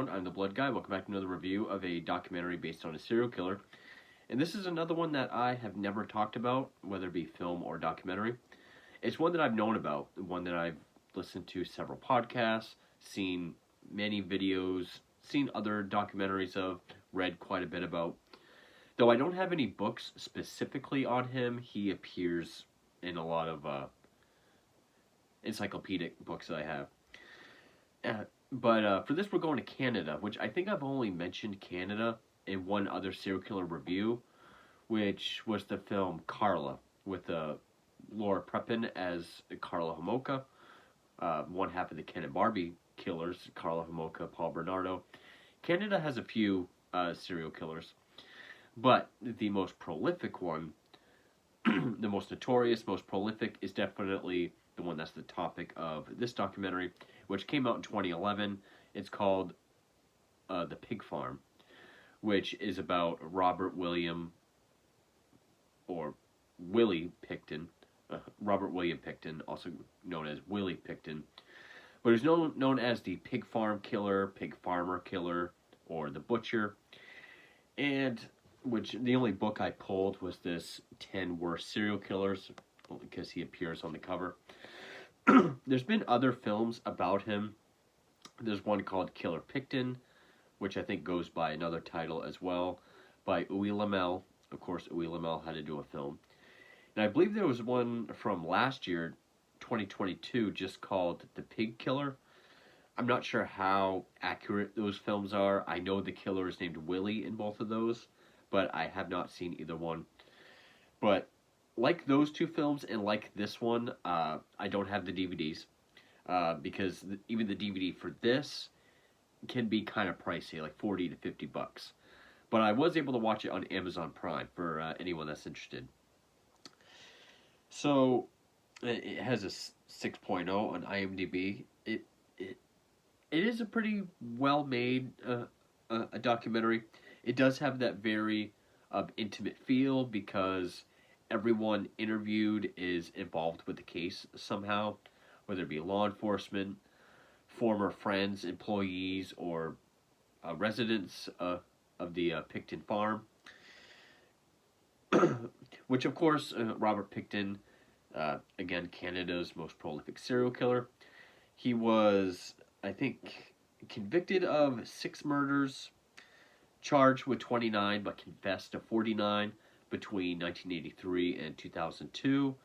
everyone? I'm the Blood Guy. Welcome back to another review of a documentary based on a serial killer. And this is another one that I have never talked about, whether it be film or documentary. It's one that I've known about, one that I've listened to several podcasts, seen many videos, seen other documentaries of, read quite a bit about. Though I don't have any books specifically on him, he appears in a lot of encyclopedic books that I have. But for this, we're going to Canada, which I think I've only mentioned Canada in one other serial killer review, which was the film Carla, with Laura Prepon as Carla Homolka, one half of the Ken and Barbie killers, Carla Homolka, Paul Bernardo. Canada has a few serial killers, but the most prolific one, the most notorious, most prolific, is definitely the one that's the topic of this documentary, which came out in 2011. It's called The Pig Farm, which is about Robert William, or Willie Picton, Robert William Picton, also known as Willie Picton, but he's known as the Pig Farm Killer, Pig Farmer Killer, or the Butcher. And which the only book I pulled was this 10 Worst Serial Killers, because he appears on the cover. There's been other films about him. There's one called Killer Picton, which I think goes by another title as well, by Uwe Lamel. Of course, Uwe Lamel had to do a film. And I believe there was one from last year, 2022, just called The Pig Killer. I'm not sure how accurate those films are. I know the killer is named Willie in both of those, but I have not seen either one. But like those two films and like this one, I don't have the DVDs, because even the DVD for this can be kind of pricey, like 40 to 50 bucks. But I was able to watch it on Amazon Prime for anyone that's interested. So it has a 6.0 on IMDb. It is a pretty well made a documentary. It does have that very intimate feel because everyone interviewed is involved with the case somehow, whether it be law enforcement, former friends, employees, or residents of the Picton farm. Which, of course, Robert Picton, again, Canada's most prolific serial killer. He was, I think, convicted of 6 murders, charged with 29, but confessed to 49 between 1983 and 2002.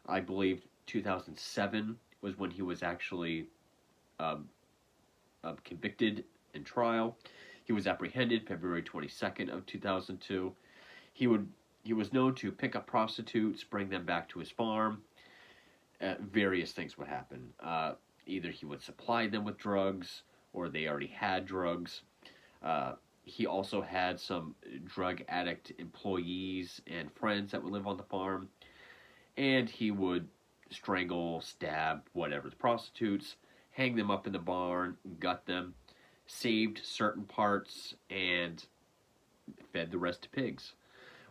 I believe 2007 was when he was actually convicted in trial. He was apprehended February 22nd of 2002. He was known to pick up prostitutes, bring them back to his farm. Various things would happen. Either he would supply them with drugs, or they already had drugs. He also had some drug addict employees and friends that would live on the farm. And he would strangle, stab, whatever, the prostitutes, hang them up in the barn, gut them, saved certain parts, and fed the rest to pigs,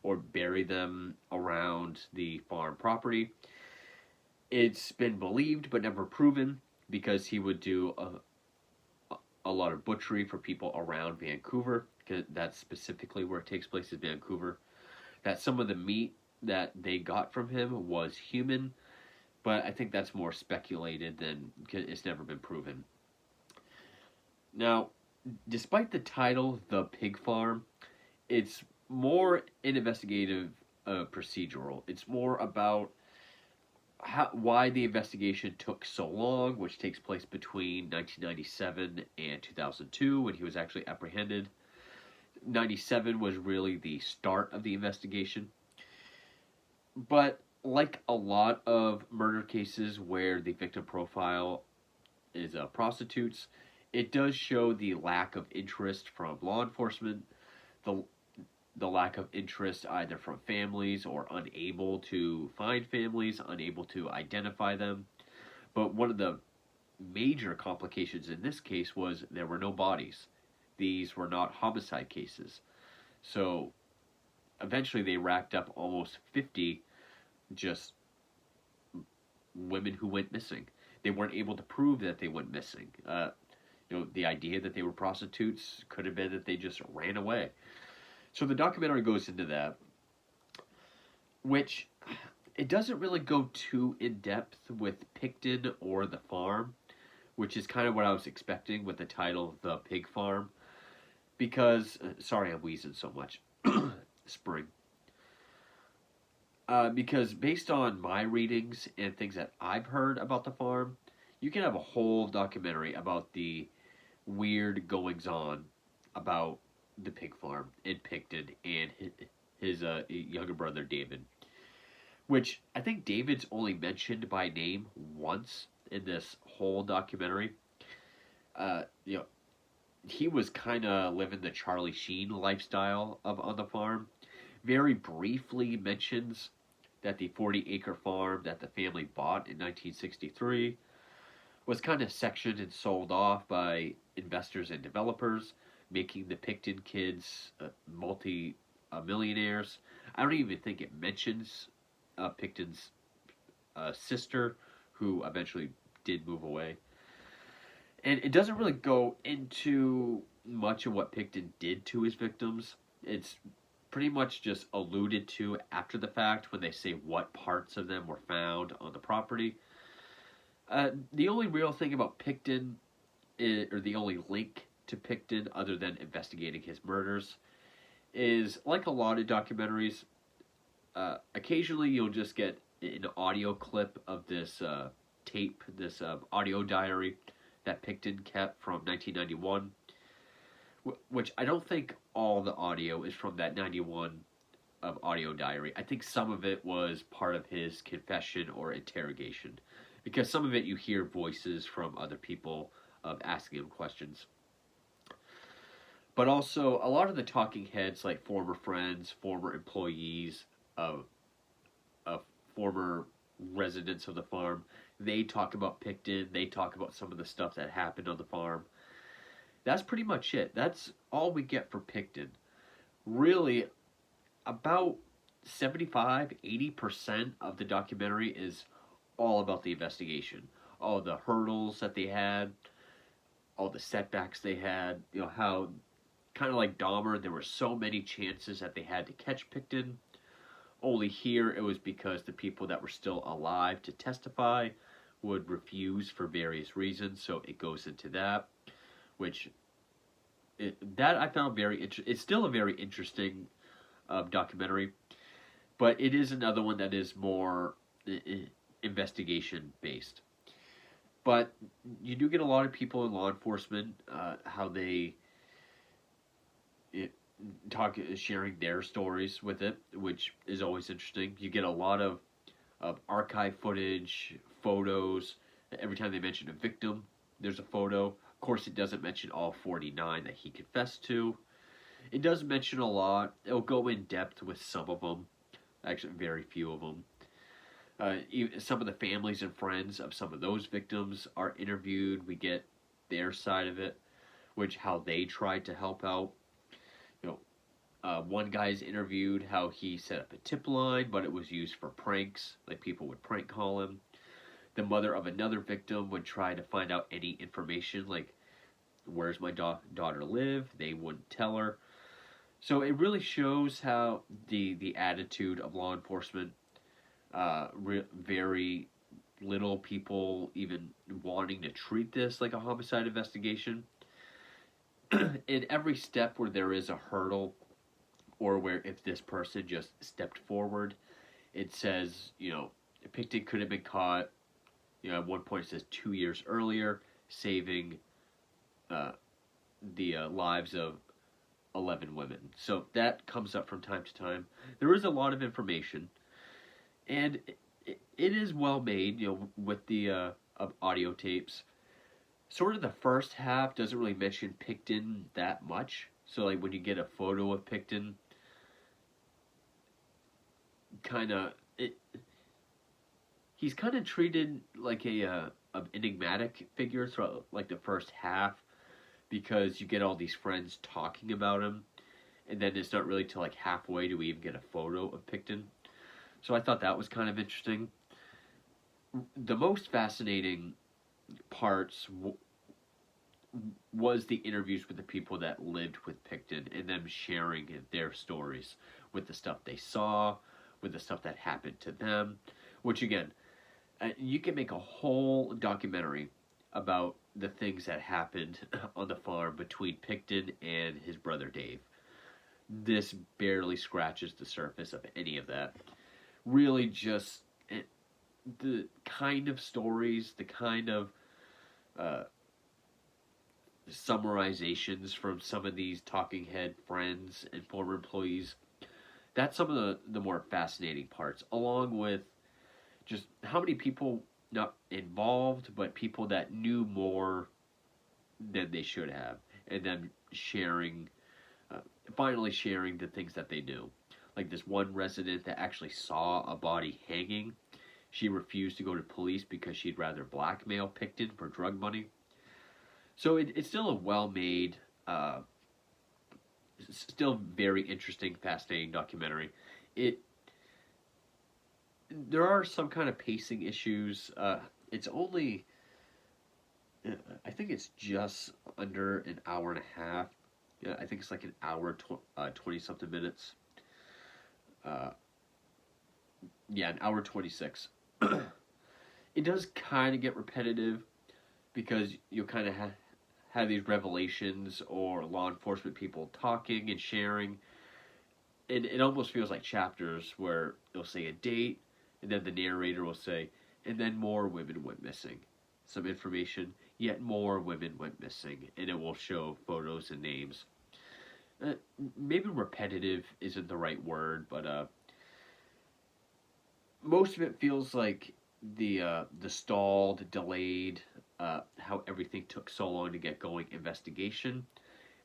or buried them around the farm property. It's been believed but never proven, because he would do a lot of butchery for people around Vancouver, because that's specifically where it takes place, in Vancouver. That some of the meat that they got from him was human, but I think that's more speculated than it's never been proven. Now, despite the title, The Pig Farm, it's more an investigative procedural. It's more about why the investigation took so long, which takes place between 1997 and 2002, when he was actually apprehended. 97 was really the start of the investigation. But like a lot of murder cases where the victim profile is prostitutes, it does show the lack of interest from law enforcement, the lack of interest either from families or unable to find families, unable to identify them. But one of the major complications in this case was there were no bodies. These were not homicide cases. So eventually they racked up almost 50 just women who went missing. They weren't able to prove that they went missing. the idea that they were prostitutes could have been that they just ran away. So the documentary goes into that, which it doesn't really go too in depth with Picton or the farm, which is kind of what I was expecting with the title The Pig Farm. Because, sorry I'm wheezing so much. Spring. Because based on my readings and things that I've heard about the farm, you can have a whole documentary about the weird goings on about the pig farm in Picton and his younger brother David. Which I think David's only mentioned by name once in this whole documentary. Uh, you know, he was kind of living the Charlie Sheen lifestyle of on the farm. Very briefly mentions that the 40-acre farm that the family bought in 1963 was kind of sectioned and sold off by investors and developers, making the Picton kids multi-millionaires. I don't even think it mentions Picton's sister, who eventually did move away. And it doesn't really go into much of what Picton did to his victims. It's pretty much just alluded to after the fact when they say what parts of them were found on the property. The only real thing about Picton, or the only link to Picton other than investigating his murders, is like a lot of documentaries, occasionally you'll just get an audio clip of this tape, this audio diary that Picton kept from 1991, which I don't think all the audio is from that 91 of audio diary. I think some of it was part of his confession or interrogation, because some of it you hear voices from other people asking him questions. But also, a lot of the talking heads, like former friends, former employees, former residents of the farm, they talk about Picton. They talk about some of the stuff that happened on the farm. That's pretty much it. That's all we get for Picton. Really, about 75-80% of the documentary is all about the investigation. All the hurdles that they had, all the setbacks they had, how, kind of like Dahmer, there were so many chances that they had to catch Picton. Only here it was because the people that were still alive to testify would refuse for various reasons, so it goes into that, which that I found very interesting. It's still a very interesting documentary, but it is another one that is more investigation based. But you do get a lot of people in law enforcement, how they sharing their stories with it, which is always interesting. You get a lot of archive footage, photos. Every time they mention a victim, there's a photo. Of course, it doesn't mention all 49 that he confessed to. It does mention a lot. It'll go in depth with some of them. Actually, very few of them. Some of the families and friends of some of those victims are interviewed. We get their side of it, how they tried to help out. One guy's interviewed how he set up a tip line, but it was used for pranks, like people would prank call him. The mother of another victim would try to find out any information, like where's my daughter live? They wouldn't tell her. So it really shows how the attitude of law enforcement, very little people even wanting to treat this like a homicide investigation. In every step where there is a hurdle, or where if this person just stepped forward, it says, Picton could have been caught, at one point it says 2 years earlier, saving the lives of 11 women. So that comes up from time to time. There is a lot of information, and it is well made, with the audio tapes. Sort of the first half doesn't really mention Picton that much. So like when you get a photo of Picton, he's kind of treated like an enigmatic figure throughout like the first half, because you get all these friends talking about him, and then it's not really till like halfway do we even get a photo of Picton. So I thought that was kind of interesting. The most fascinating parts was the interviews with the people that lived with Picton and them sharing their stories with the stuff they saw, with the stuff that happened to them. Which again, you can make a whole documentary about the things that happened on the farm between Picton and his brother Dave. This barely scratches the surface of any of that. Really, just the kind of stories, the kind of uh, summarizations from some of these talking head friends and former employees. That's some of the more fascinating parts, along with just how many people not involved, but people that knew more than they should have, and them sharing, uh, finally sharing the things that they knew. Like this one resident that actually saw a body hanging. She refused to go to police because she'd rather blackmail Picton for drug money. So it's still a well-made, still very interesting, fascinating documentary. It There are some kind of pacing issues. It's only, I think it's just under an hour and a half. Yeah, I think it's like an hour, 20 something minutes. Uh, yeah, an hour 26. It does kind of get repetitive because you'll kind of have these revelations or law enforcement people talking and sharing. And it almost feels like chapters where they'll say a date, and then the narrator will say, and then more women went missing. Some information, yet more women went missing, and it will show photos and names. Maybe repetitive isn't the right word, but most of it feels like the stalled, delayed, how everything took so long to get going investigation.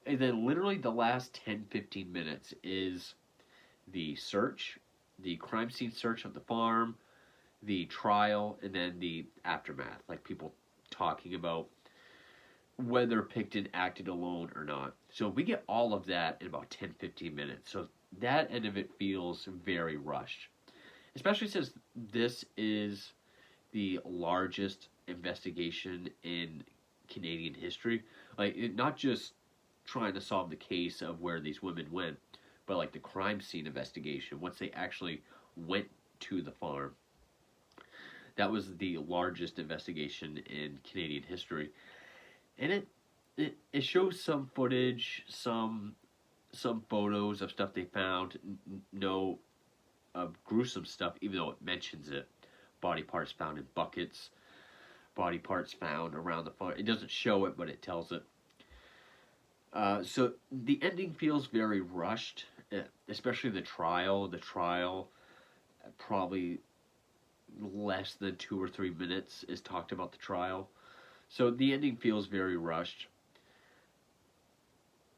And then literally the last 10-15 minutes is the search, the crime scene search of the farm, the trial, and then the aftermath, like people talking about whether Picton acted alone or not. So we get all of that in about 10-15 minutes. So that end of it feels very rushed. Especially since this is the largest investigation in Canadian history. Like, not just trying to solve the case of where these women went, but like the crime scene investigation, once they actually went to the farm. That was the largest investigation in Canadian history. And it shows some footage, some photos of stuff they found, no of gruesome stuff, even though it mentions it. Body parts found in buckets, body parts found around the farm. It doesn't show it, but it tells it. So the ending feels very rushed, especially the trial. The trial, probably less than 2 or 3 minutes is talked about the trial. So the ending feels very rushed.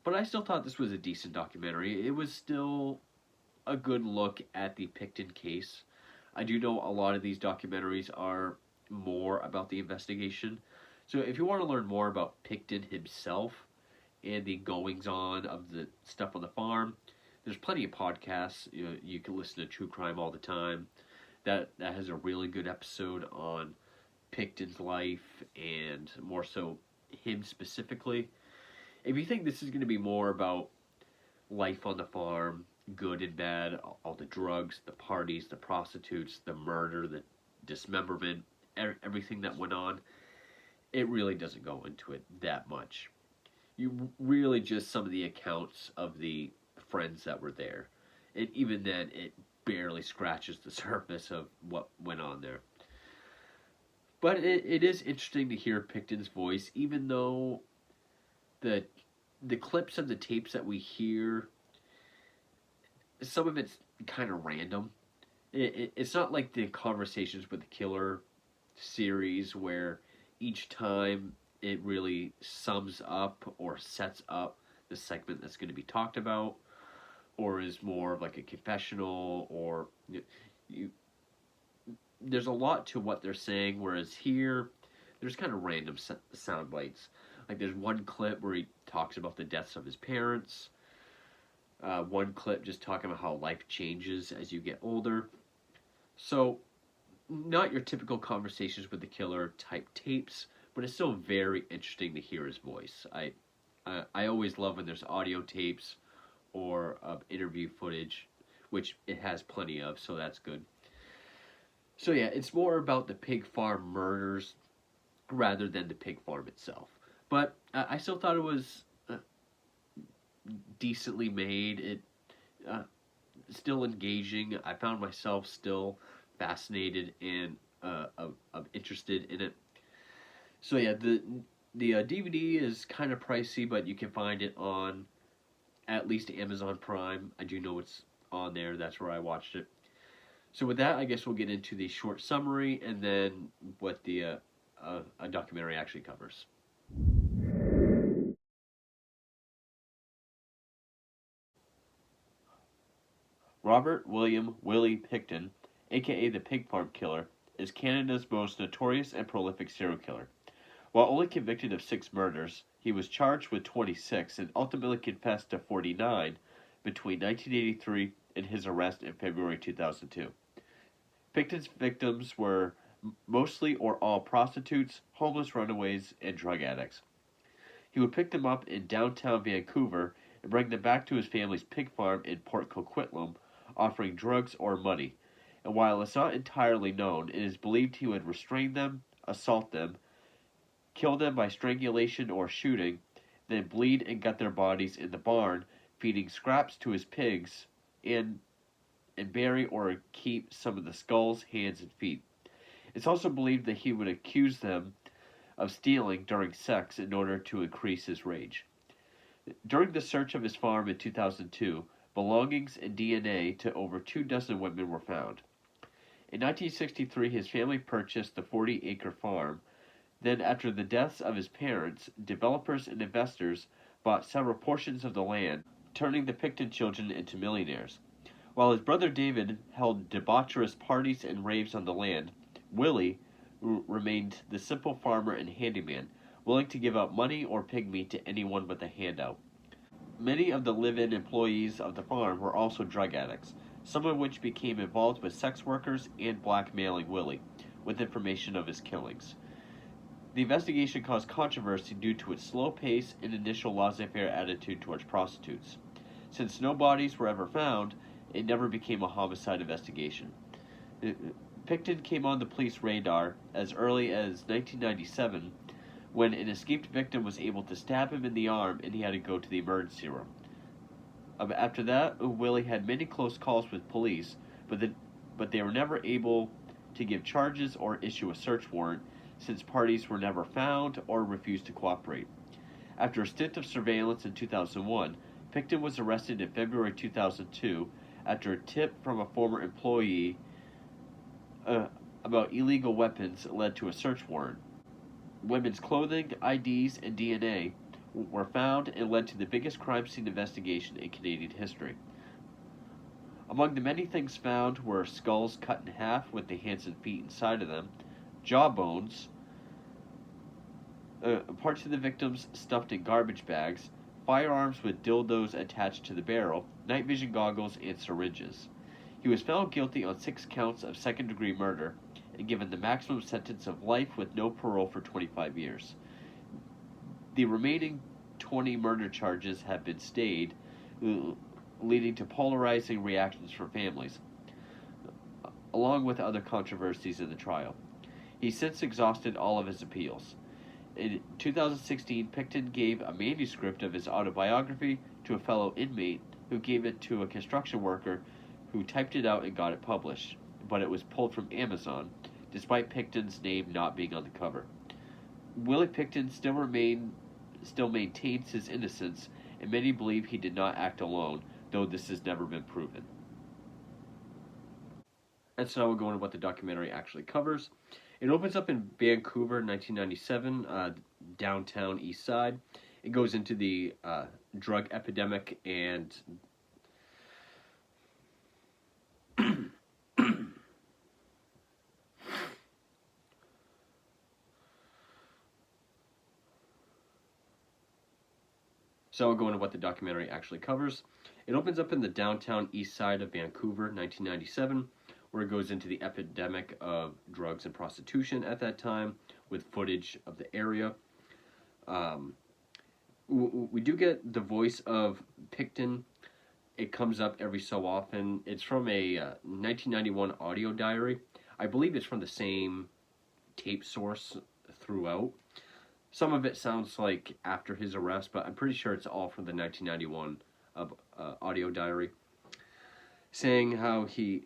But I still thought this was a decent documentary. It was still a good look at the Picton case. I do know a lot of these documentaries are more about the investigation. So if you want to learn more about Picton himself and the goings-on of the stuff on the farm, there's plenty of podcasts. You can listen to True Crime all the time. That has a really good episode on Picton's life and more so him specifically. If you think this is going to be more about life on the farm, good and bad, all the drugs, the parties, the prostitutes, the murder, the dismemberment, everything that went on, it really doesn't go into it that much. You really just some of the accounts of the friends that were there. And even then, it barely scratches the surface of what went on there. But it is interesting to hear Picton's voice, even though the clips and the tapes that we hear, some of it's kind of random. It's not like the Conversations with the Killer series where each time it really sums up or sets up the segment that's going to be talked about, or is more of like a confessional, or there's a lot to what they're saying, whereas here there's kind of random sound bites. Like there's one clip where he talks about the deaths of his parents. One clip just talking about how life changes as you get older. So, not your typical Conversations with the Killer type tapes, but it's still very interesting to hear his voice. I always love when there's audio tapes or interview footage, which it has plenty of, so that's good. So yeah, it's more about the pig farm murders rather than the pig farm itself. But I still thought it was decently made. It uh, still engaging. I found myself still fascinated and interested in it. So yeah, the DVD is kind of pricey, but you can find it on at least Amazon Prime. I do know it's on there. That's where I watched it. So with that, I guess we'll get into the short summary and then what the a documentary actually covers. Robert William Willie Picton, aka the Pig Farm Killer, is Canada's most notorious and prolific serial killer. While only convicted of 6 murders, he was charged with 26 and ultimately confessed to 49 between 1983 and his arrest in February 2002. Picton's victims were mostly or all prostitutes, homeless runaways, and drug addicts. He would pick them up in downtown Vancouver and bring them back to his family's pig farm in Port Coquitlam, offering drugs or money. And while it's not entirely known, it is believed he would restrain them, assault them, kill them by strangulation or shooting, then bleed and gut their bodies in the barn, feeding scraps to his pigs, and bury or keep some of the skulls, hands, and feet. It's also believed that he would accuse them of stealing during sex in order to increase his rage. During the search of his farm in 2002, belongings and DNA to over 2 dozen women were found. In 1963, his family purchased the 40-acre farm. Then, after the deaths of his parents, developers and investors bought several portions of the land, turning the Picton children into millionaires. While his brother David held debaucherous parties and raves on the land, Willie remained the simple farmer and handyman, willing to give out money or pig meat to anyone with a handout. Many of the live-in employees of the farm were also drug addicts, some of which became involved with sex workers and blackmailing Willie with information of his killings. The investigation caused controversy due to its slow pace and initial laissez-faire attitude towards prostitutes. Since no bodies were ever found, it never became a homicide investigation. Picton came on the police radar as early as 1997 when an escaped victim was able to stab him in the arm and he had to go to the emergency room. After that, Willie had many close calls with police, but they were never able to give charges or issue a search warrant since parties were never found or refused to cooperate. After a stint of surveillance in 2001, Picton was arrested in February 2002 after a tip from a former employee about illegal weapons led to a search warrant. Women's clothing, IDs, and DNA were found and led to the biggest crime scene investigation in Canadian history. Among the many things found were skulls cut in half with the hands and feet inside of them, jawbones, parts of the victims stuffed in garbage bags, firearms with dildos attached to the barrel, night vision goggles, and syringes. He was found guilty on 6 counts of second-degree murder and given the maximum sentence of life with no parole for 25 years. The remaining 20 murder charges have been stayed, leading to polarizing reactions from families, along with other controversies in the trial. He's since exhausted all of his appeals. In 2016, Picton gave a manuscript of his autobiography to a fellow inmate who gave it to a construction worker who typed it out and got it published, but it was pulled from Amazon, despite Picton's name not being on the cover. Willie Picton still maintains his innocence, and many believe he did not act alone, though this has never been proven. And so now we'll go into what the documentary actually covers. It opens up in Vancouver, 1997, downtown East Side. It goes into the drug epidemic and so I'll go into what the documentary actually covers. It opens up in the downtown East Side of Vancouver, 1997, where it goes into the epidemic of drugs and prostitution at that time, with footage of the area. We do get the voice of Picton. It comes up every so often. It's from a 1991 audio diary. I believe it's from the same tape source throughout. Some of it sounds like after his arrest, but I'm pretty sure it's all from the 1991 audio diary, saying how he,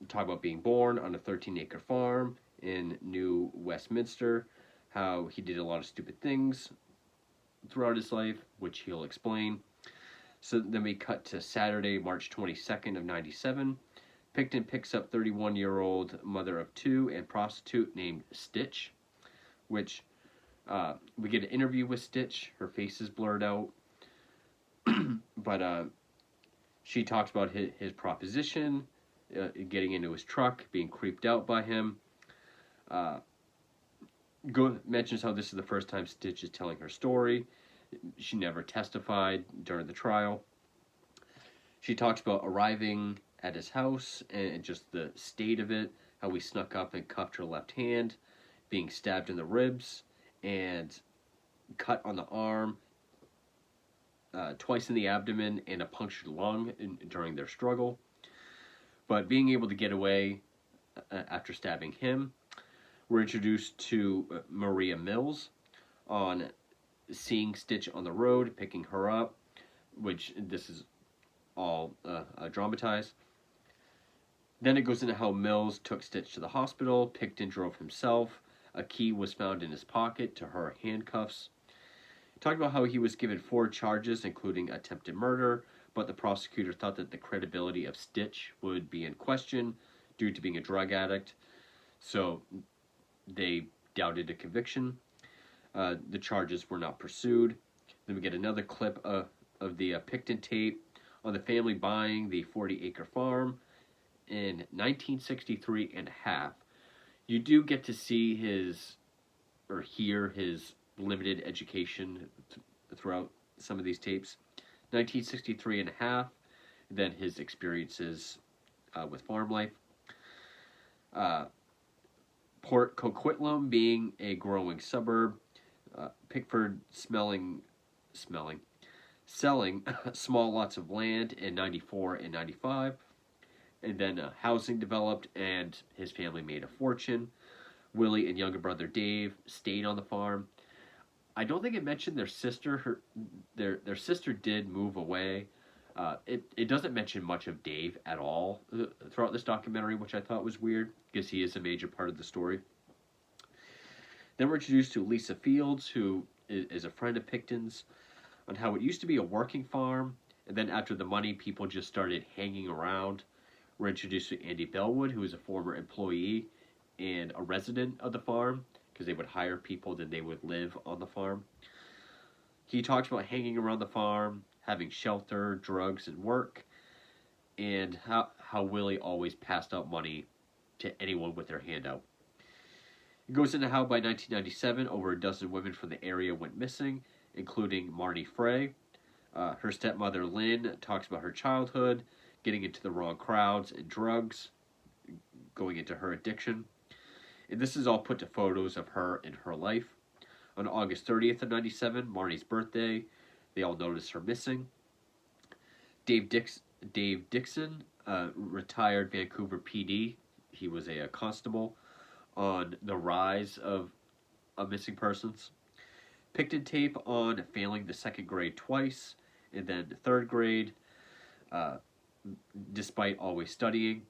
talk about being born on a 13-acre farm in New Westminster, how he did a lot of stupid things throughout his life, which he'll explain. So then we cut to Saturday, March 22nd of 97. Picton picks up 31-year-old mother of two and prostitute named Stitch, which we get an interview with Stitch. Her face is blurred out. But she talks about his proposition, getting into his truck, being creeped out by him. Mentions how this is the first time Stitch is telling her story. She never testified during the trial. She talks about arriving at his house and just the state of it, how he snuck up and cuffed her left hand, being stabbed in the ribs, and cut on the arm, twice in the abdomen, and a punctured lung during their struggle. But being able to get away after stabbing him, we're introduced to Maria Mills on seeing Stitch on the road, picking her up, which this is all dramatized. Then it goes into how Mills took Stitch to the hospital. Picton drove himself. A key was found in his pocket to her handcuffs. Talked about how he was given 4 charges, including attempted murder, but the prosecutor thought that the credibility of Stitch would be in question due to being a drug addict, so they doubted a conviction. The charges were not pursued. Then we get another clip of the Picton tape on the family buying the 40-acre farm in 1963 and a half. You do get to see or hear his limited education throughout some of these tapes. 1963 and a half, then his experiences with farm life. Port Coquitlam being a growing suburb. Pickford selling small lots of land in 94 and 95. And then housing developed and his family made a fortune. Willie and younger brother Dave stayed on the farm. I don't think it mentioned their sister. Their sister did move away. It doesn't mention much of Dave at all throughout this documentary, which I thought was weird, because he is a major part of the story. Then we're introduced to Lisa Fields, who is a friend of Picton's, on how it used to be a working farm, and then after the money, people just started hanging around. We're introduced to Andy Bellwood, who is a former employee and a resident of the farm, because they would hire people, then they would live on the farm. He talks about hanging around the farm, having shelter, drugs, and work, and how Willie always passed out money to anyone with their hand out. It goes into how by 1997, over a dozen women from the area went missing, including Marnie Frey. Her stepmother, Lynn, talks about her childhood, getting into the wrong crowds and drugs, going into her addiction. And this is all put to photos of her in her life. On August 30th of 97, Marnie's birthday, they all notice her missing. Dave Dixon, retired Vancouver PD, he was a constable, on the rise of missing persons. Picton tape on failing the 2nd grade twice, and then 3rd grade, despite always studying.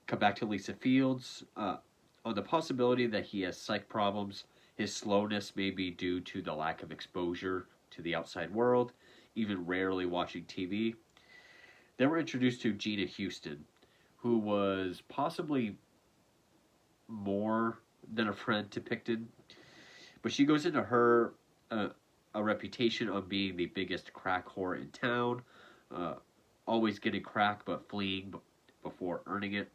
Come back to Lisa Fields, on the possibility that he has psych problems. His slowness may be due to the lack of exposure to the outside world, even rarely watching TV. Then we're introduced to Gina Houston, who was possibly more than a friend to Picton, but she goes into her a reputation of being the biggest crack whore in town, always getting crack but fleeing before earning it.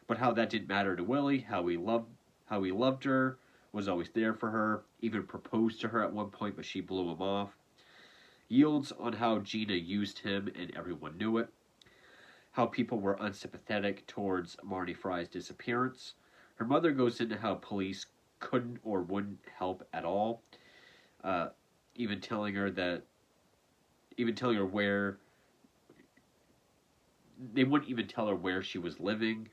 But how that didn't matter to Willie, how he loved her, was always there for her, even proposed to her at one point, but she blew him off. Yields on how Gina used him and everyone knew it. How people were unsympathetic towards Marnie Frey's disappearance. Her mother goes into how police couldn't or wouldn't help at all. Uh, even telling her that, even telling her where, they wouldn't even tell her where she was living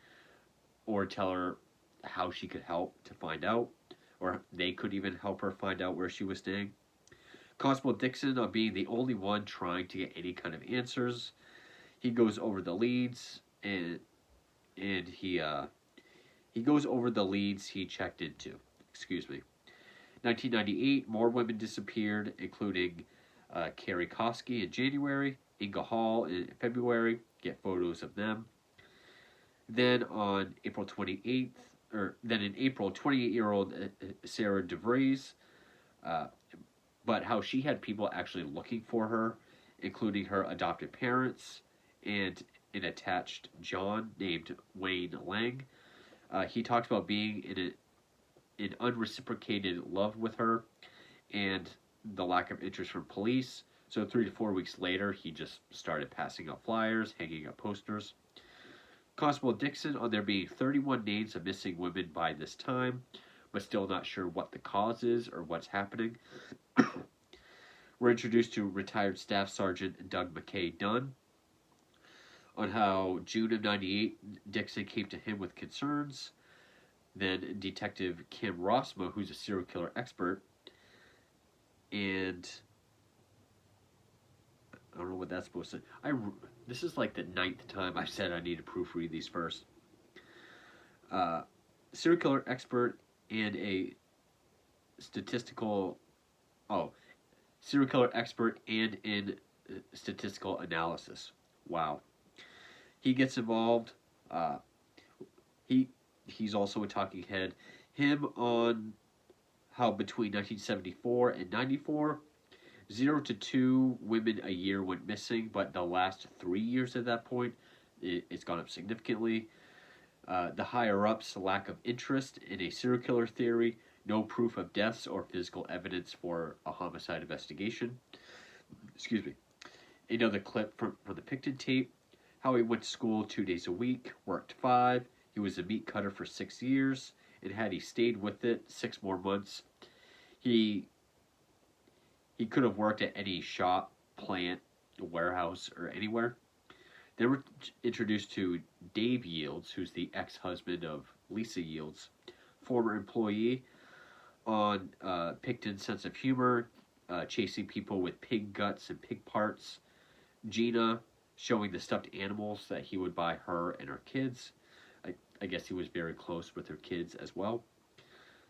or tell her how she could help to find out, or they could even help her find out where she was staying. Constable Dixon, being the only one trying to get any kind of answers, he goes over the leads and he goes over the leads he checked into. Excuse me. 1998, more women disappeared, including Carrie Koski in January, Inga Hall in February. Get photos of them. Then on April 28th, then in April, 28-year-old Sarah DeVries, but how she had people actually looking for her, including her adopted parents and an attached John named Wayne Lang. He talked about being in unreciprocated love with her and the lack of interest from police. So 3 to 4 weeks later, he just started passing out flyers, hanging up posters. Constable Dixon, on there being 31 names of missing women by this time, but still not sure what the cause is or what's happening. We're introduced to retired Staff Sergeant Doug McKay Dunn on how June of 98, Dixon came to him with concerns. Then Detective Kim Rossma, who's a serial killer expert, and I don't know what that's supposed to. This is like the 9th time I've said I need to proofread these first. Serial killer expert and a statistical. Oh, serial killer expert and in statistical analysis. Wow. He gets involved. He's also a talking head. Him on how between 1974 and 94. 0 to 2 women a year went missing, but the last 3 years at that point, it's gone up significantly. The higher-ups' lack of interest in a serial killer theory, no proof of deaths or physical evidence for a homicide investigation. Excuse me. Another clip from the Picton tape, how he went to school 2 days a week, worked 5, he was a meat cutter for 6 years, and had he stayed with it 6 more months, he could have worked at any shop, plant, warehouse, or anywhere. They were introduced to Dave Yields, who's the ex-husband of Lisa Yields, former employee, on Picton's sense of humor, chasing people with pig guts and pig parts. Gina, showing the stuffed animals that he would buy her and her kids. I guess he was very close with her kids as well.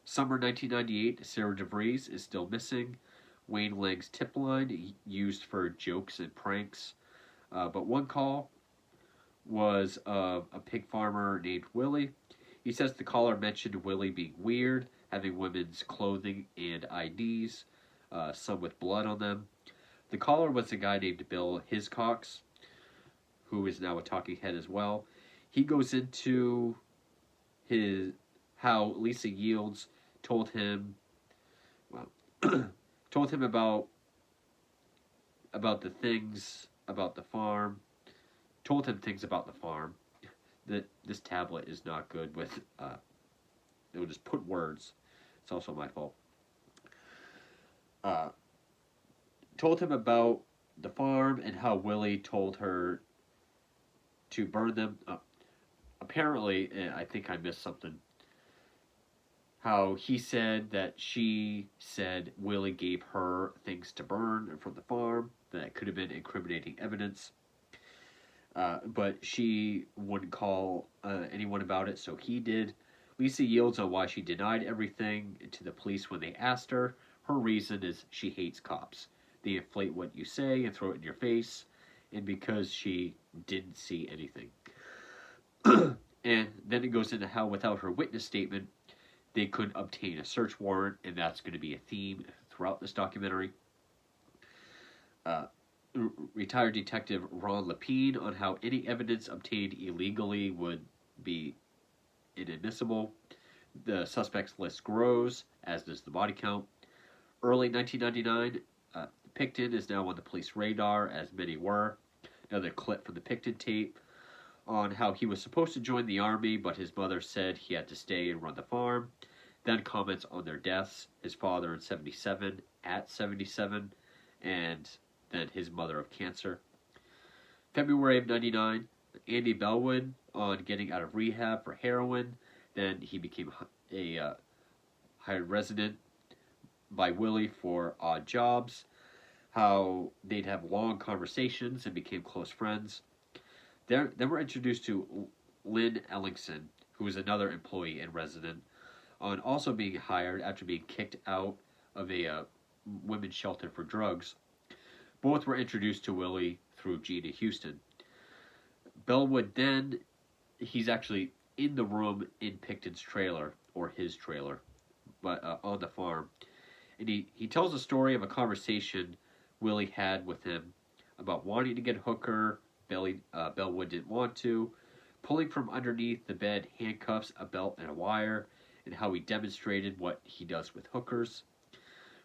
Summer 1998, Sarah DeVries is still missing. Wayne Lang's tip line, used for jokes and pranks. But one call was of a pig farmer named Willie. He says the caller mentioned Willie being weird, having women's clothing and IDs, some with blood on them. The caller was a guy named Bill Hiscox, who is now a talking head as well. He goes into how Lisa Yields told him, told him about the things about the farm. Told him things about the farm. That this tablet is not good with. It will just put words. It's also my fault. Told him about the farm and how Willie told her to burn them. Apparently, I think I missed something. How he said that she said Willie gave her things to burn from the farm that could have been incriminating evidence. But she wouldn't call anyone about it, so he did. Lisa Yields on why she denied everything to the police when they asked her. Her reason is she hates cops. They inflate what you say and throw it in your face, and because she didn't see anything. And then it goes into how without her witness statement, they couldn't obtain a search warrant, and that's going to be a theme throughout this documentary. Retired detective Ron Lapine on how any evidence obtained illegally would be inadmissible. The suspects list grows, as does the body count. Early 1999, Picton is now on the police radar, as many were. Another clip from the Picton tape on how he was supposed to join the army, but his mother said he had to stay and run the farm. then comments on their deaths, his father in 77, at 77, and then his mother of cancer. February of 99, Andy Bellwood, on getting out of rehab for heroin, then he became a hired resident by Willie for odd jobs, how they'd have long conversations and became close friends. Then we're introduced to Lynn Ellingson, who was another employee and resident, on also being hired after being kicked out of a women's shelter for drugs. Both were introduced to Willie through Gina Houston. Bellwood then, he's actually in the room in Picton's trailer, or his trailer, but on the farm. And he tells a story of a conversation Willie had with him about wanting to get a hooker. Bellwood didn't want to. Pulling from underneath the bed handcuffs, a belt, and a wire, and how he demonstrated what he does with hookers,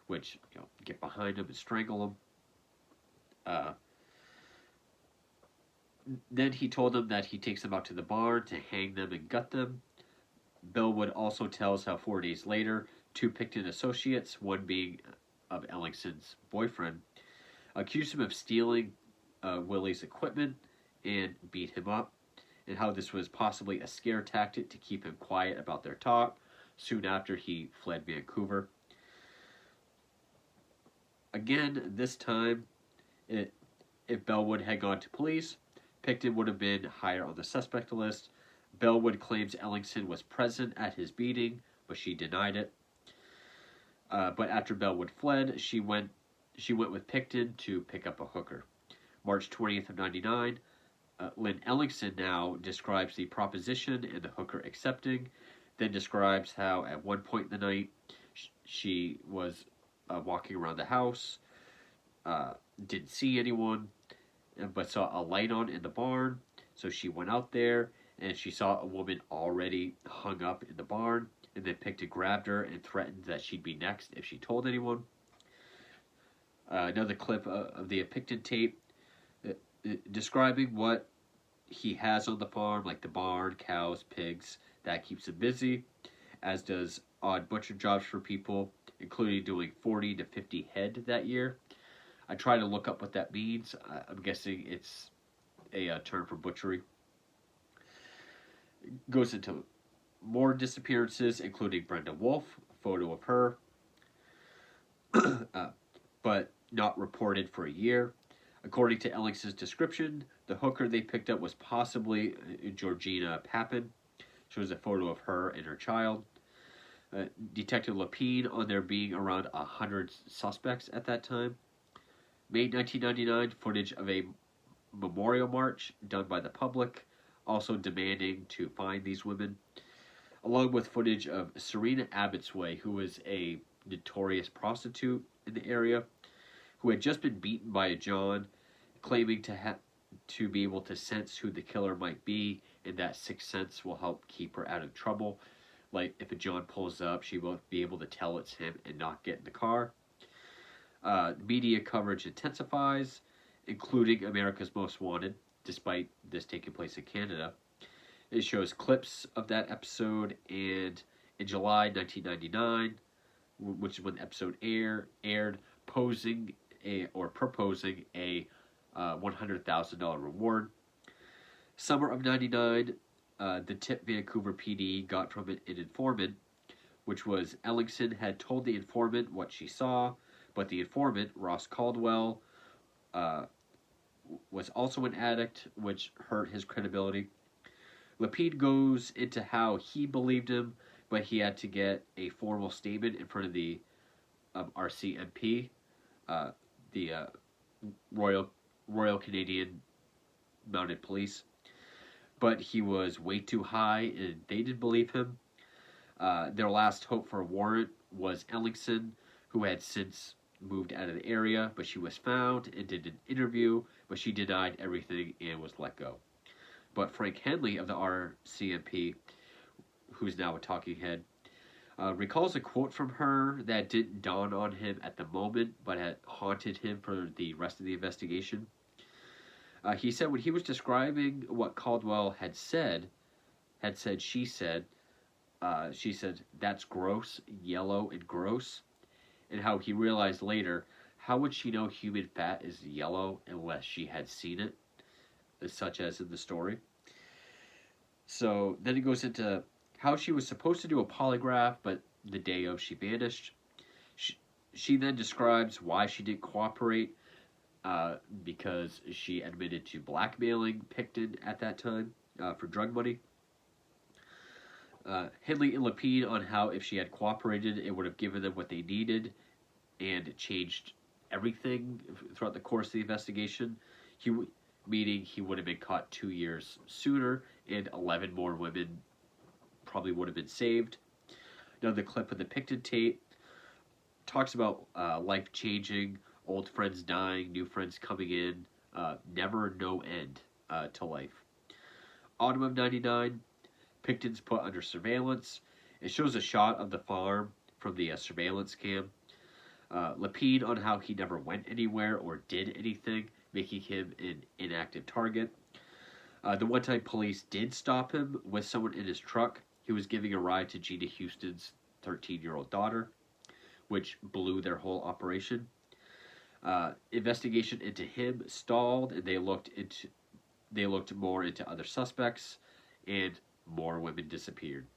which, get behind them and strangle them. Then he told them that he takes them out to the barn to hang them and gut them. Bellwood also tells how 4 days later, 2 Picton associates, one being of Ellingson's boyfriend, accused him of stealing Willie's equipment and beat him up, and how this was possibly a scare tactic to keep him quiet about their talk soon after he fled Vancouver. Again, this time, if Bellwood had gone to police, Picton would have been higher on the suspect list. Bellwood claims Ellingson was present at his beating, but she denied it. But after Bellwood fled, she went with Picton to pick up a hooker. March 20th of 99, Lynn Ellingson now describes the proposition and the hooker accepting, then describes how at one point in the night she was walking around the house, didn't see anyone, but saw a light on in the barn, so she went out there and she saw a woman already hung up in the barn, and then Picton grabbed her and threatened that she'd be next if she told anyone. Another clip of the Picton tape describing what he has on the farm, like the barn, cows, pigs. That keeps him busy, as does odd butcher jobs for people, including doing 40 to 50 head that year. I try to look up what that means. I'm guessing it's a term for butchery. Goes into more disappearances, including Brenda Wolfe, a photo of her, but not reported for a year. According to Ellingson's description, the hooker they picked up was possibly Georgina Papin. Shows a photo of her and her child. Detective Lapine on there being around 100 suspects at that time. May 1999, footage of a memorial march done by the public, also demanding to find these women, along with footage of Serena Abbotsway, who was a notorious prostitute in the area, who had just been beaten by a John, claiming to be able to sense who the killer might be, and that sixth sense will help keep her out of trouble. Like, if a John pulls up, she will be able to tell it's him and not get in the car. Media coverage intensifies, including America's Most Wanted, despite this taking place in Canada. It shows clips of that episode, and in July 1999, which is when the episode aired, proposing a $100,000 reward. Summer of 99, the tip Vancouver PD got from an informant, which was Ellingson had told the informant what she saw, but the informant, Ross Caldwell, was also an addict, which hurt his credibility. Lapide goes into how he believed him, but he had to get a formal statement in front of the RCMP, the Royal Canadian Mounted Police. But he was way too high, and they didn't believe him. Their last hope for a warrant was Ellingson, who had since moved out of the area, but she was found and did an interview, but she denied everything and was let go. But Frank Henley of the RCMP, who's now a talking head, recalls a quote from her that didn't dawn on him at the moment, but had haunted him for the rest of the investigation. He said when he was describing what Caldwell had said, she said, She said, "That's gross, yellow, and gross." And how he realized later, how would she know human fat is yellow unless she had seen it, such as in the story? So then it goes into how she was supposed to do a polygraph, but the day of she vanished. She, she then describes why she didn't cooperate, because she admitted to blackmailing Picton at that time for drug money. Hindley and Lapine on how if she had cooperated, it would have given them what they needed and changed everything throughout the course of the investigation. Meaning he would have been caught 2 years sooner, and 11 more women probably would have been saved. Another clip of the Picton tape talks about life changing, old friends dying, new friends coming in, never no end to life. Autumn of '99, Picton's put under surveillance. It shows a shot of the farm from the surveillance cam. Lapine on how he never went anywhere or did anything, making him an inactive target. The one time police did stop him with someone in his truck, he was giving a ride to Gina Houston's 13-year-old daughter, which blew their whole operation. Investigation into him stalled, and they looked more into other suspects, and more women disappeared.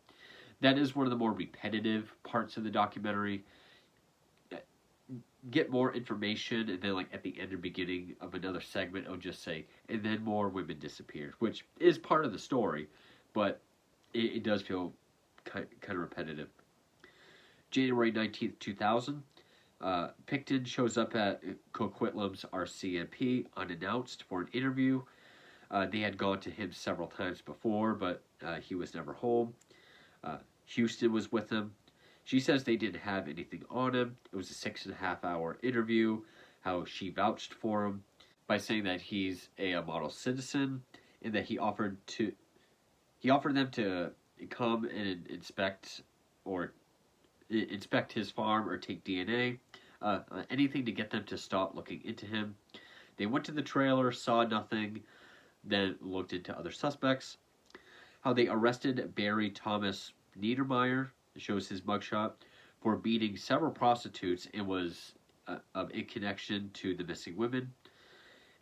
That is one of the more repetitive parts of the documentary. Get more information, and then like at the end or beginning of another segment, it'll just say, and then more women disappeared, which is part of the story, but it does feel kind of repetitive. January 19th, 2000, Picton shows up at Coquitlam's RCMP unannounced for an interview. They had gone to him several times before, but he was never home. Houston was with him. She says they didn't have anything on him. It was a 6.5-hour interview. How she vouched for him by saying that he's a model citizen and that he offered them to come and inspect his farm or take DNA, anything to get them to stop looking into him. They went to the trailer, saw nothing, then looked into other suspects. How they arrested Barry Thomas Niedermeyer, shows his mugshot, for beating several prostitutes and was in connection to the missing women.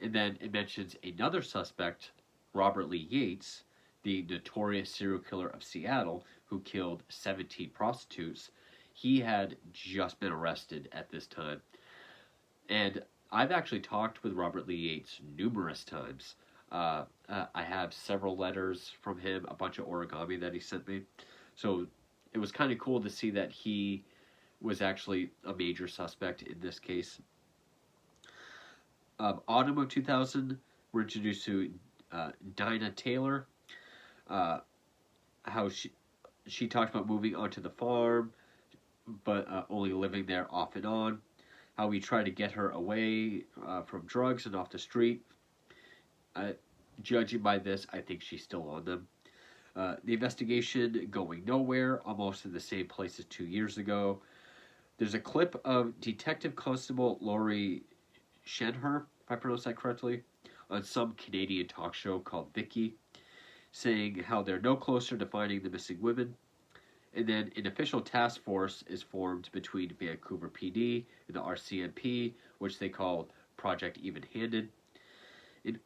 And then it mentions another suspect, Robert Lee Yates, the notorious serial killer of Seattle, who killed 17 prostitutes. He had just been arrested at this time. And I've actually talked with Robert Lee Yates numerous times. I have several letters from him, a bunch of origami that he sent me. So it was kind of cool to see that he was actually a major suspect in this case. Autumn of 2000, we're introduced to Dinah Taylor. How she talked about moving onto the farm, but only living there off and on. How we tried to get her away from drugs and off the street. Judging by this, I think she's still on them. The investigation going nowhere, almost in the same place as 2 years ago. There's a clip of Detective Constable Laurie Shenher, if I pronounce that correctly, on some Canadian talk show called Vicky, saying how they're no closer to finding the missing women. And then an official task force is formed between Vancouver PD and the RCMP, which they call Project Even-Handed. In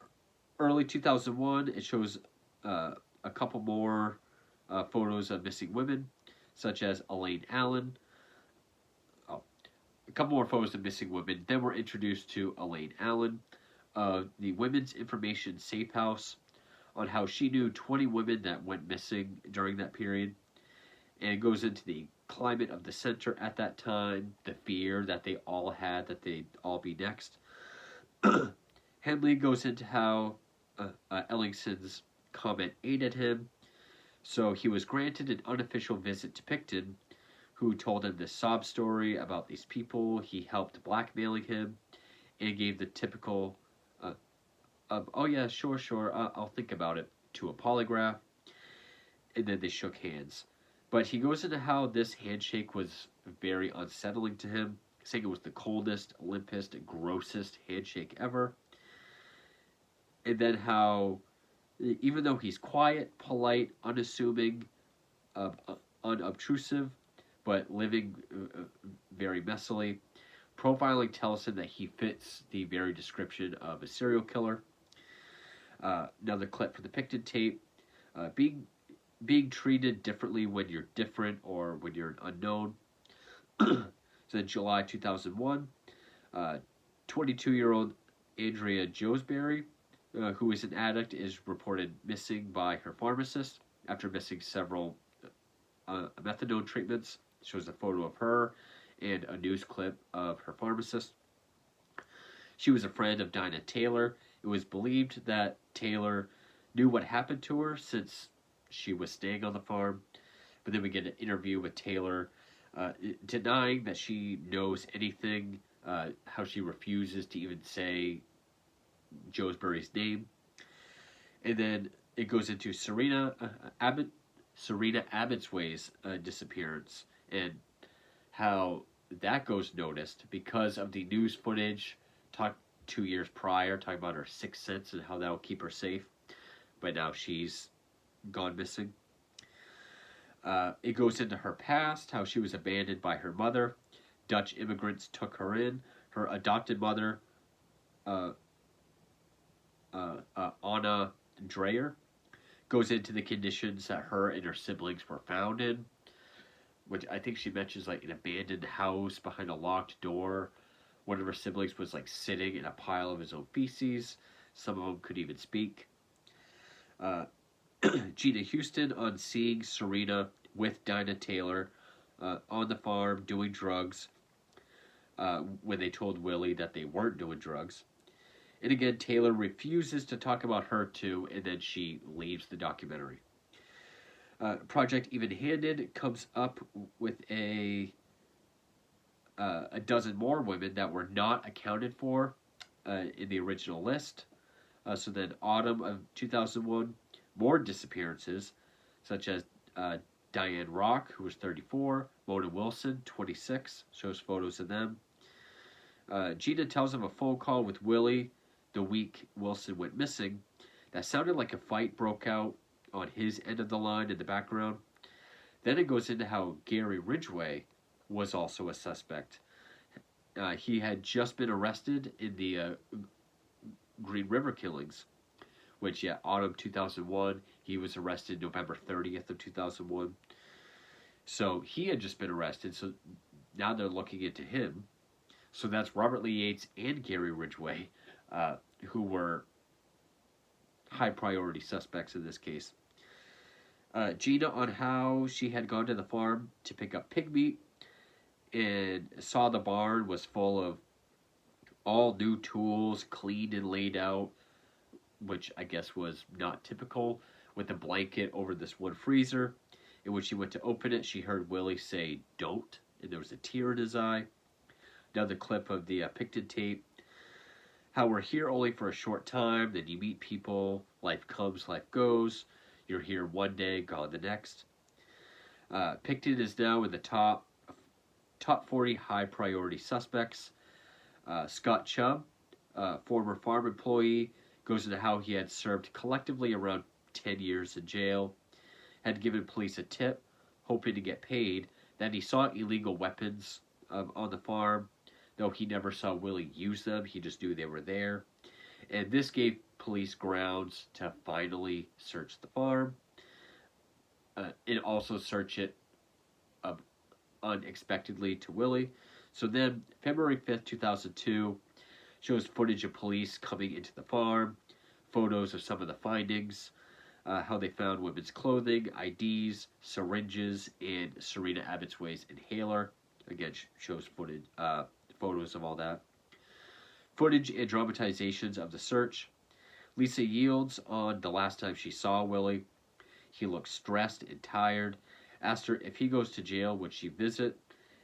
early 2001, it shows a couple more photos of missing women, such as Elaine Allen. A couple more photos of missing women. Then we're introduced to Elaine Allen of the Women's Information Safe House, on how she knew 20 women that went missing during that period. And it goes into the climate of the center at that time, the fear that they all had that they'd all be next. Henley goes into how Ellingson's comment aided him. So he was granted an unofficial visit to Picton, who told him this sob story about these people he helped blackmailing him, and gave the typical oh yeah, sure, I'll think about it, to a polygraph. And then they shook hands. But he goes into how this handshake was very unsettling to him, saying it was the coldest, limpest, grossest handshake ever. And then how, even though he's quiet, polite, unassuming, unobtrusive, but living very messily. Profiling tells him that he fits the very description of a serial killer. Another clip from the Picton tape. Being treated differently when you're different or when you're an unknown. So in July 2001, 22-year-old Andrea Josbury, who is an addict, is reported missing by her pharmacist after missing several methadone treatments. Shows a photo of her and a news clip of her pharmacist. She was a friend of Dinah Taylor. It was believed that Taylor knew what happened to her since she was staying on the farm. But then we get an interview with Taylor denying that she knows anything, how she refuses to even say Joesbury's name. And then it goes into Serena Abbotsway's disappearance and how that goes noticed because of the news footage 2 years prior, talking about her sixth sense and how that will keep her safe. But now she's gone missing. It goes into her past, how she was abandoned by her mother. Dutch immigrants took her in. Her adopted mother, Anna Dreyer, goes into the conditions that her and her siblings were found in, which I think she mentions like an abandoned house behind a locked door. One of her siblings was like sitting in a pile of his own feces. Some of them could even speak. Gina Houston on seeing Serena with Dinah Taylor on the farm doing drugs when they told Willie that they weren't doing drugs. And again, Taylor refuses to talk about her too, and then she leaves the documentary. Project Even Handed comes up with a dozen more women that were not accounted for in the original list. So then, autumn of 2001, more disappearances, such as Diane Rock, who was 34, Mona Wilson, 26, shows photos of them. Gina tells of a phone call with Willie the week Wilson went missing that sounded like a fight broke out on his end of the line in the background. Then it goes into how Gary Ridgway was also a suspect. He had just been arrested in the Green River killings, which, autumn 2001, he was arrested November 30th of 2001. So he had just been arrested, so now they're looking into him. So that's Robert Lee Yates and Gary Ridgway, who were high priority suspects in this case. Gina on how she had gone to the farm to pick up pig meat and saw the barn was full of all new tools, cleaned and laid out, which I guess was not typical, with a blanket over this wood freezer. And when she went to open it, she heard Willie say, "Don't," and there was a tear in his eye. Another clip of the Picton tape. How we're here only for a short time, then you meet people, life comes, life goes. You're here one day, gone the next. Picton is now in the top 40 high priority suspects. Scott Chubb, former farm employee, goes into how he had served collectively around 10 years in jail, had given police a tip, hoping to get paid, that he saw illegal weapons on the farm, though he never saw Willie use them, he just knew they were there. And this gave police grounds to finally search the farm, and also search it unexpectedly to Willie. So then, February 5th, 2002, shows footage of police coming into the farm, photos of some of the findings, how they found women's clothing, IDs, syringes, and Serena Abbotsway's inhaler. Again, shows photos of all that. Footage and dramatizations of the search. Lisa yields on the last time she saw Willie. He looked stressed and tired. Asked her if he goes to jail, would she visit?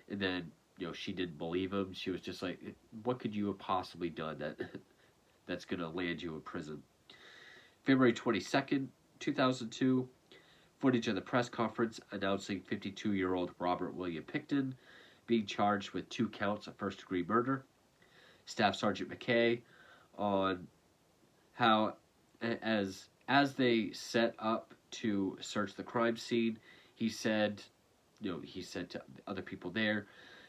And then, she didn't believe him. She was just like, what could you have possibly done that's going to land you in prison? February 22nd, 2002, footage of the press conference announcing 52-year-old Robert William Picton being charged with 2 counts of first-degree murder. Staff Sergeant McKay on how, as they set up to search the crime scene, he said he said to other people there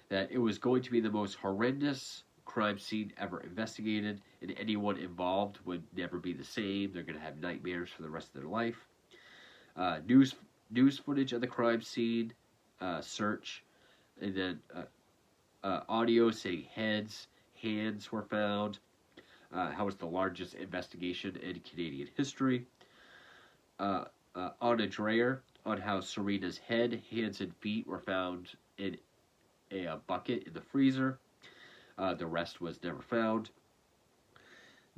that it was going to be the most horrendous crime scene ever investigated, and anyone involved would never be the same. They're going to have nightmares for the rest of their life. News footage of the crime scene, search, and then audio saying hands were found. How was the largest investigation in Canadian history. On a Dreyer on how Serena's head, hands, and feet were found in a bucket in the freezer. The rest was never found.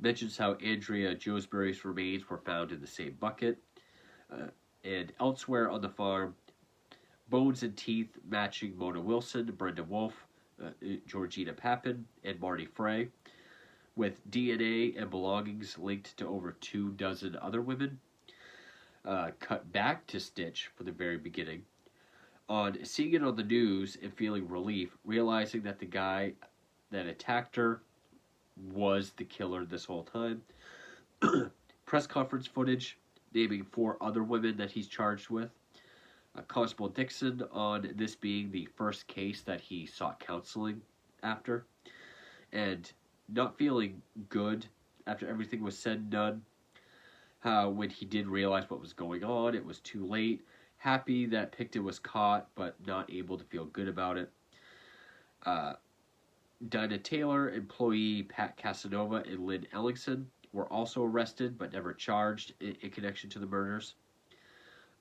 Mentions how Andrea Joesbury's remains were found in the same bucket. And elsewhere on the farm, bones and teeth matching Mona Wilson, Brenda Wolfe, Georgina Papin, and Marty Frey, with DNA and belongings linked to over 24 other women. Cut back to Stitch for the very beginning. On seeing it on the news and feeling relief, realizing that the guy that attacked her was the killer this whole time. Press conference footage naming 4 other women that he's charged with. Constable Dixon on this being the first case that he sought counseling after. And not feeling good after everything was said and done. When he did realize what was going on, it was too late. Happy that Picton was caught, but not able to feel good about it. Dinah Taylor, employee Pat Casanova, and Lynn Ellingson were also arrested, but never charged in connection to the murders.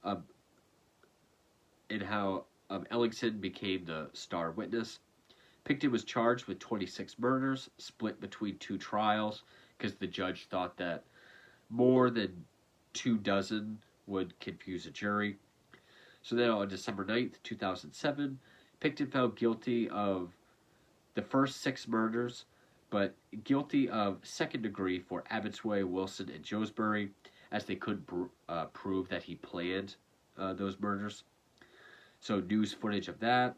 And how Ellingson became the star witness. Picton was charged with 26 murders, split between 2 trials, because the judge thought that more than 24 would confuse a jury. So then on December 9th, 2007, Picton found guilty of the first 6 murders, but guilty of second degree for Abbotsway, Wilson, and Joesbury, as they couldn't prove that he planned those murders. So news footage of that.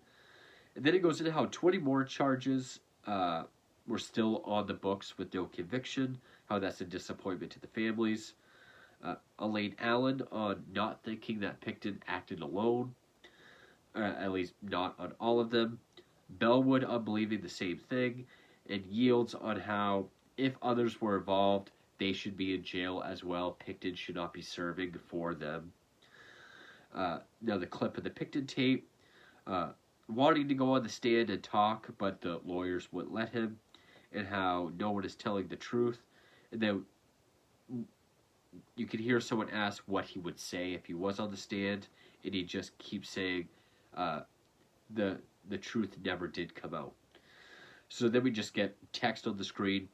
And then it goes into how 20 more charges were still on the books with no conviction, how that's a disappointment to the families. Elaine Allen on not thinking that Picton acted alone, at least not on all of them. Bellwood on believing the same thing, and Yields on how, if others were involved, they should be in jail as well. Picton should not be serving for them. Now the clip of the Picton tape, wanting to go on the stand and talk, but the lawyers wouldn't let him, and how no one is telling the truth. And then you could hear someone ask what he would say if he was on the stand, and he just keeps saying the truth never did come out. So then we just get text on the screen.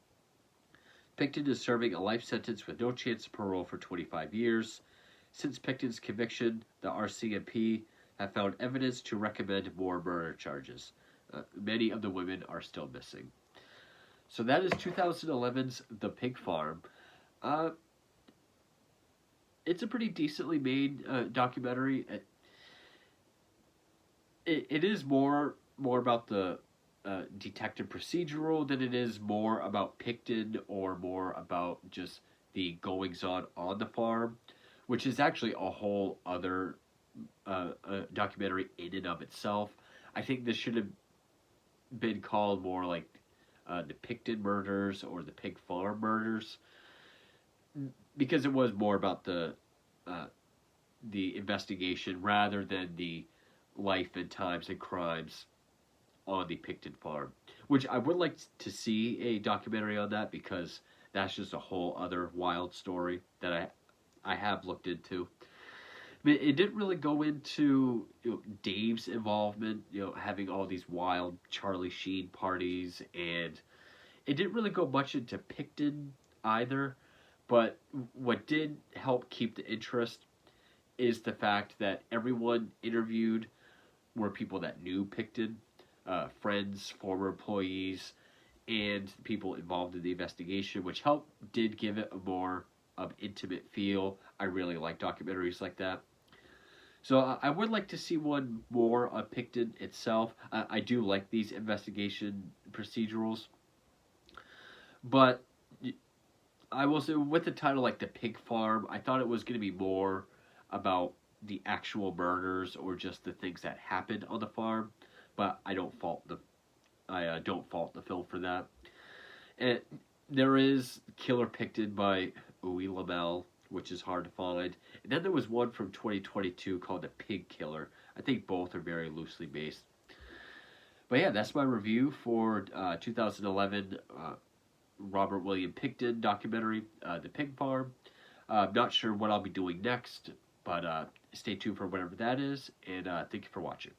Picton is serving a life sentence with no chance of parole for 25 years. Since Picton's conviction, the RCMP have found evidence to recommend more murder charges. Many of the women are still missing. So that is 2011's The Pig Farm. It's a pretty decently made documentary. It is more about the detective procedural than it is more about Picton or more about just the goings-on on the farm, which is actually a whole other documentary in and of itself. I think this should have been called more like the Picton murders or the Pig Farm murders, because it was more about the investigation rather than the life and times and crimes on the Picton farm, which I would like to see a documentary on that, because that's just a whole other wild story that I have looked into. I mean, it didn't really go into Dave's involvement, having all these wild Charlie Sheen parties, and it didn't really go much into Picton either. But what did help keep the interest is the fact that everyone interviewed were people that knew Picton, friends, former employees, and people involved in the investigation, which did give it a more intimate feel. I really like documentaries like that. So I would like to see one more on Picton itself. I do like these investigation procedurals. But I will say, with the title like The Pig Farm, I thought it was going to be more about the actual murders or just the things that happened on the farm, but I don't fault the film for that. And there is Killer Picton by Uwe Lamel, which is hard to find. And then there was one from 2022 called The Pig Killer. I think both are very loosely based. But yeah, that's my review for 2011 Robert William Picton documentary, The Pig Farm. I'm not sure what I'll be doing next, but stay tuned for whatever that is, and thank you for watching.